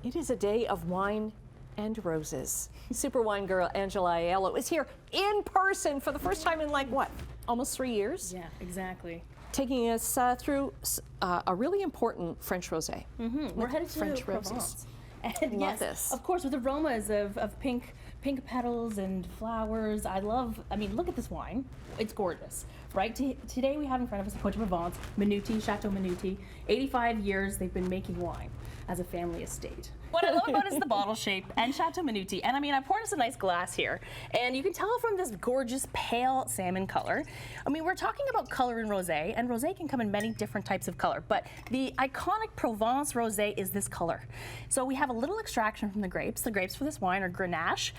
It is a day of wine and roses. Super wine girl Angela Aiello is here in person for the first time in like what, almost 3 years? Yeah, exactly. Taking us through a really important French Rosé. We're headed to French Provence. roses. And Love yes, this. of course, with aromas of pink petals and flowers. I mean, look at this wine. It's gorgeous, right? Today we have in front of us Cotes de Provence, Minuty, Chateau Minuty. 85 years they've been making wine as a family estate. What I love about it is the bottle shape and Chateau Minuty. And I mean, I poured us a nice glass here, and you can tell from this gorgeous pale salmon color. I mean, we're talking about color in rosé, and rosé can come in many different types of color, but the iconic Provence rosé is this color. So we have a little extraction from the grapes. The grapes for this wine are Grenache,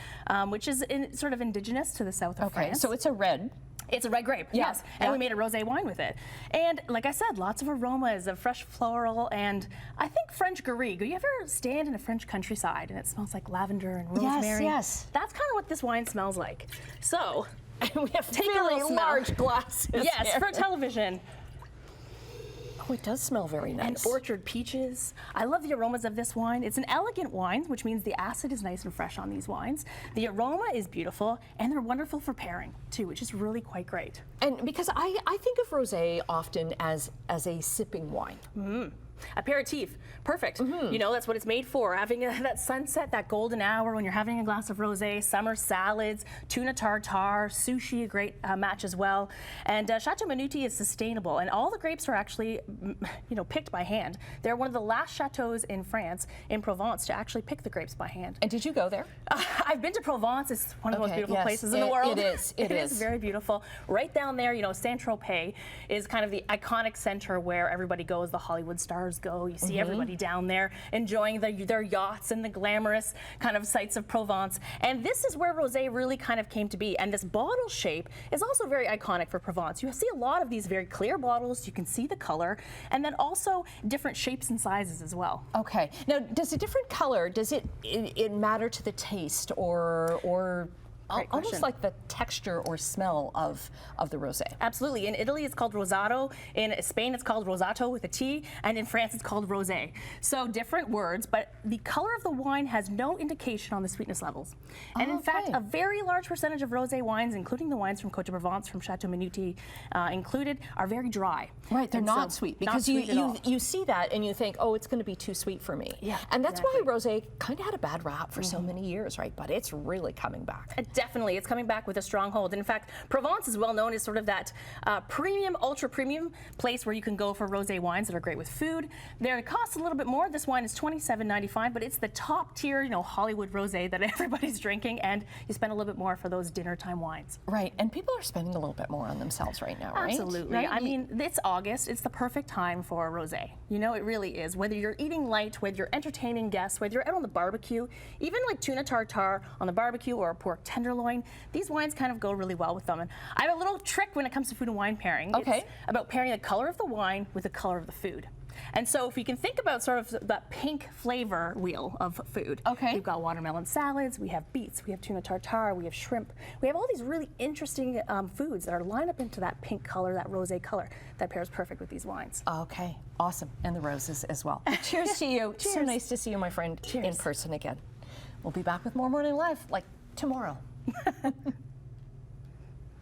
which is sort of indigenous to the south of France. So it's a red. It's a red grape, yes. And we made a rosé wine with it. And like I said, lots of aromas of fresh floral and I think French garrigue. You ever stand in a French countryside and it smells like lavender and rosemary? Yes. That's kind of what this wine smells like. So, We have take a very little smell. large glasses. Yes, here. for television. Oh, it does smell very nice. And orchard peaches. I love the aromas of this wine. It's an elegant wine, which means the acid is nice and fresh on these wines. The aroma is beautiful, and they're wonderful for pairing, too, which is really quite great. And because I think of rosé often as a sipping wine. Aperitif, perfect. You know, that's what it's made for. Having that sunset, that golden hour when you're having a glass of rosé, summer salads, tuna tartare, sushi, a great match as well. And Chateau Minuty is sustainable, and all the grapes are actually, picked by hand. They're one of the last chateaux in France, in Provence, to actually pick the grapes by hand. And did you go there? I've been to Provence. It's one of the most beautiful places in the It world. is. It is very beautiful. Right down there, Saint-Tropez is kind of the iconic center where everybody goes, the Hollywood stars go. You see everybody down there enjoying their yachts and the glamorous kind of sights of Provence. And this is where rosé really kind of came to be. And this bottle shape is also very iconic for Provence. You see a lot of these very clear bottles. You can see the color, and then also different shapes and sizes as well. Okay. Now, does a different color, does it matter to the taste or Great almost question. like the texture or smell of the rosé? Absolutely. In Italy, it's called rosato. In Spain, it's called rosato with a T. And in France, it's called rosé. So different words, but the color of the wine has no indication on the sweetness levels. And in fact, a very large percentage of rosé wines, including the wines from Cotes de Provence, from Chateau Minuty included, are very dry. Right, they're And not so, sweet. not Because sweet at all. you see that and you think, oh, it's going to be too sweet for me. Yeah, and that's exactly. why rosé kind of had a bad rap for so many years, right? But it's really coming back. Definitely, it's coming back with a stronghold. In fact, Provence is well known as sort of that premium, ultra premium place where you can go for rosé wines that are great with food. They cost a little bit more. This wine is $27.95, but it's the top tier, Hollywood rosé that everybody's drinking, and you spend a little bit more for those dinner time wines. Right, and people are spending a little bit more on themselves right now, right? Absolutely. Right? I mean, it's August. It's the perfect time for a rosé. It really is. Whether you're eating light, whether you're entertaining guests, whether you're out on the barbecue, even like tuna tartare on the barbecue or a pork tenderloin, these wines kind of go really well with them. And I have a little trick when it comes to food and wine pairing. Okay. It's about pairing the color of the wine with the color of the food. And so if you can think about sort of that pink flavor wheel of food. Okay. We've got watermelon salads, we have beets, we have tuna tartare, we have shrimp. We have all these really interesting foods that are lined up into that pink color, that rosé color, that pairs perfect with these wines. Okay, awesome. And the roses as well. Cheers to you. Cheers. So nice to see you, my friend, in person again. We'll be back with more Morning Live, like tomorrow.